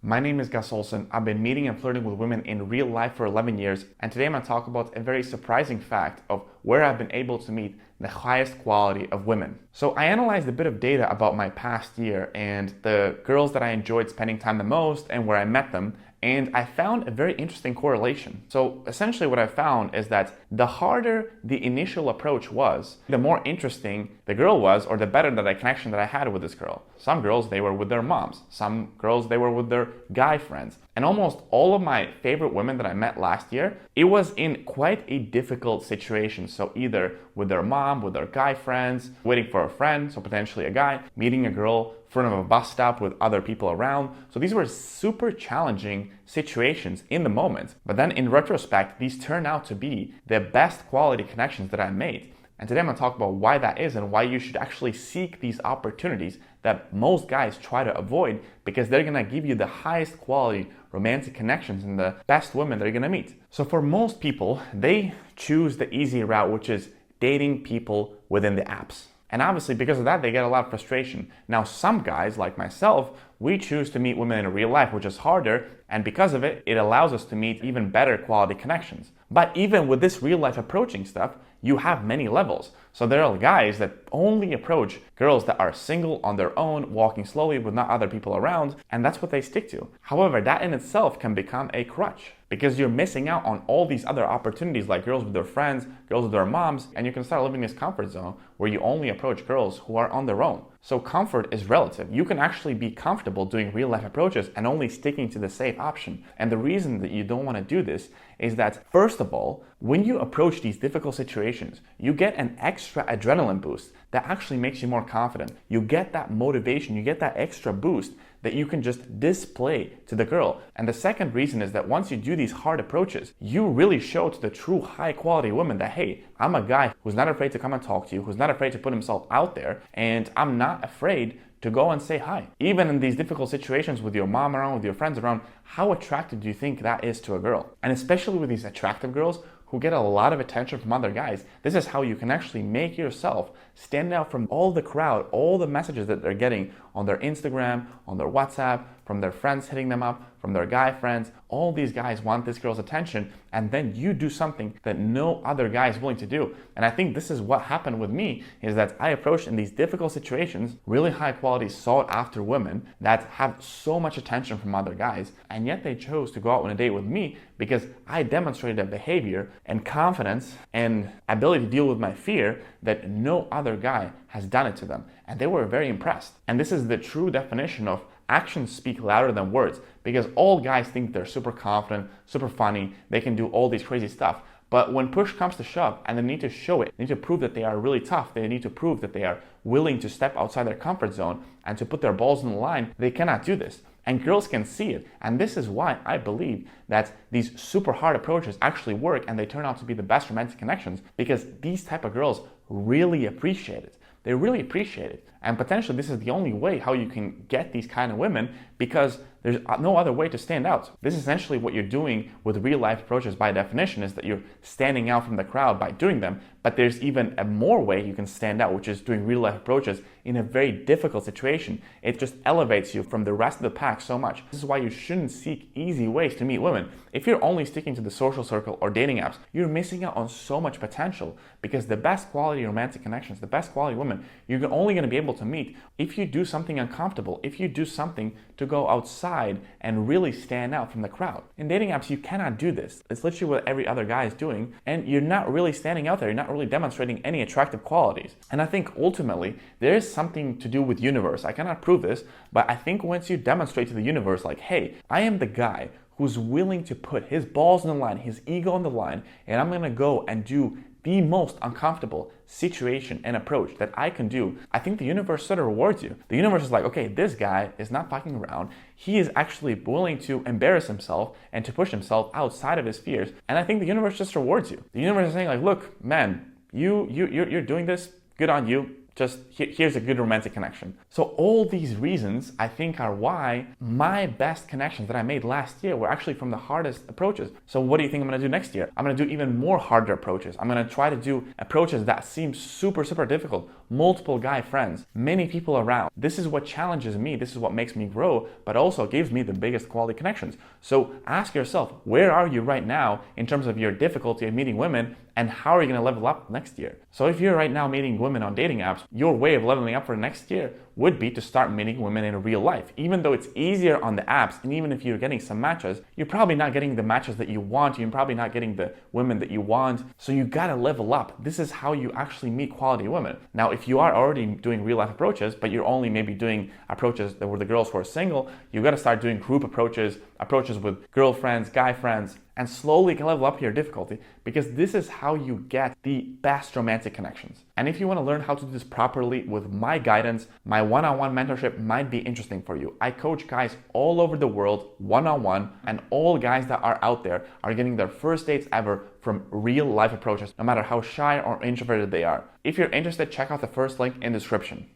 My name is Gus Olson. I've been meeting and flirting with women in real life for 11 years, and today I'm going to talk about a very surprising fact of where I've been able to meet the highest quality of women. So I analyzed a bit of data about my past year and the girls that I enjoyed spending time the most and where I met them, and I found a very interesting correlation. So essentially what I found is that the harder the initial approach was, the more interesting the girl was, or the better the connection that I had with this girl. Some girls, they were with their moms. Some girls, they were with their guy friends. And almost all of my favorite women that I met last year, it was in quite a difficult situation. So either with their mom, with their guy friends, waiting for a friend, so potentially a guy, meeting a girl in front of a bus stop with other people around. So these were super challenging situations in the moment. But then in retrospect, these turned out to be the best quality connections that I made. And today I'm going to talk about why that is and why you should actually seek these opportunities that most guys try to avoid, because they're going to give you the highest quality romantic connections and the best women they're going to meet. So for most people, they choose the easy route, which is dating people within the apps. And obviously because of that, they get a lot of frustration. Now, some guys like myself, we choose to meet women in real life, which is harder. And because of it, it allows us to meet even better quality connections. But even with this real life approaching stuff, you have many levels. So there are guys that only approach girls that are single on their own, walking slowly with not other people around, and that's what they stick to. However, that in itself can become a crutch because you're missing out on all these other opportunities like girls with their friends, girls with their moms, and you can start living this comfort zone where you only approach girls who are on their own. So comfort is relative. You can actually be comfortable doing real life approaches and only sticking to the safe option. And the reason that you don't want to do this is that, first of all, when you approach these difficult situations, you get an extra adrenaline boost that actually makes you more confident. You get that motivation, you get that extra boost that you can just display to the girl. And the second reason is that once you do these hard approaches, you really show to the true high quality woman that, hey, I'm a guy who's not afraid to come and talk to you, who's not afraid to put himself out there, and I'm not afraid to go and say hi. Even in these difficult situations with your mom around, with your friends around, how attractive do you think that is to a girl? And especially with these attractive girls who get a lot of attention from other guys, this is how you can actually make yourself stand out from all the crowd, all the messages that they're getting on their Instagram, on their WhatsApp, from their friends hitting them up, from their guy friends. All these guys want this girl's attention, and then you do something that no other guy is willing to do. And I think this is what happened with me, is that I approached in these difficult situations really high quality sought after women that have so much attention from other guys, and yet they chose to go out on a date with me because I demonstrated a behavior and confidence and ability to deal with my fear that no other guy has done it to them. And they were very impressed. And this is the true definition of actions speak louder than words, because all guys think they're super confident, super funny, they can do all these crazy stuff. But when push comes to shove and they need to show it, they need to prove that they are really tough, they need to prove that they are willing to step outside their comfort zone and to put their balls on the line, they cannot do this. And girls can see it. And this is why I believe that these super hard approaches actually work and they turn out to be the best romantic connections, because these type of girls really appreciate it. They really appreciate it. And potentially this is the only way how you can get these kind of women, because there's no other way to stand out. This is essentially what you're doing with real life approaches by definition, is that you're standing out from the crowd by doing them. But there's even a more way you can stand out, which is doing real life approaches in a very difficult situation. It just elevates you from the rest of the pack so much. This is why you shouldn't seek easy ways to meet women. If you're only sticking to the social circle or dating apps, you're missing out on so much potential, because the best quality romantic connections, the best quality women, you're only going to be able to meet if you do something uncomfortable, if you do something to go outside and really stand out from the crowd. In dating apps, you cannot do this. It's literally what every other guy is doing, and you're not really standing out there. You're not really demonstrating any attractive qualities. And I think ultimately there is something to do with universe. I cannot prove this, but I think once you demonstrate to the universe, like, hey, I am the guy who's willing to put his balls on the line, his ego on the line, and I'm gonna go and do the most uncomfortable situation and approach that I can do, I think the universe sort of rewards you. The universe is like, okay, this guy is not fucking around. He is actually willing to embarrass himself and to push himself outside of his fears. And I think the universe just rewards you. The universe is saying like, look, man, you're doing this, good on you. Just here's a good romantic connection. So all these reasons I think are why my best connections that I made last year were actually from the hardest approaches. So what do you think I'm gonna do next year? I'm gonna do even more harder approaches. I'm gonna try to do approaches that seem super difficult. Multiple guy friends, many people around. This is what challenges me. This is what makes me grow, but also gives me the biggest quality connections. So ask yourself, where are you right now in terms of your difficulty of meeting women, and how are you going to level up next year? So if you're right now meeting women on dating apps, your way of leveling up for next year would be to start meeting women in real life. Even though it's easier on the apps, and even if you're getting some matches, you're probably not getting the matches that you want. You're probably not getting the women that you want. So you got to level up. This is how you actually meet quality women. Now, if you are already doing real life approaches, but you're only maybe doing approaches that were the girls who are single, you got to start doing group approaches with girlfriends, guy friends, and slowly level up your difficulty, because this is how you get the best romantic connections. And if you want to learn how to do this properly with my guidance, my one-on-one mentorship might be interesting for you. I coach guys all over the world one-on-one, and all guys that are out there are getting their first dates ever from real life approaches, no matter how shy or introverted they are. If you're interested, check out the first link in the description.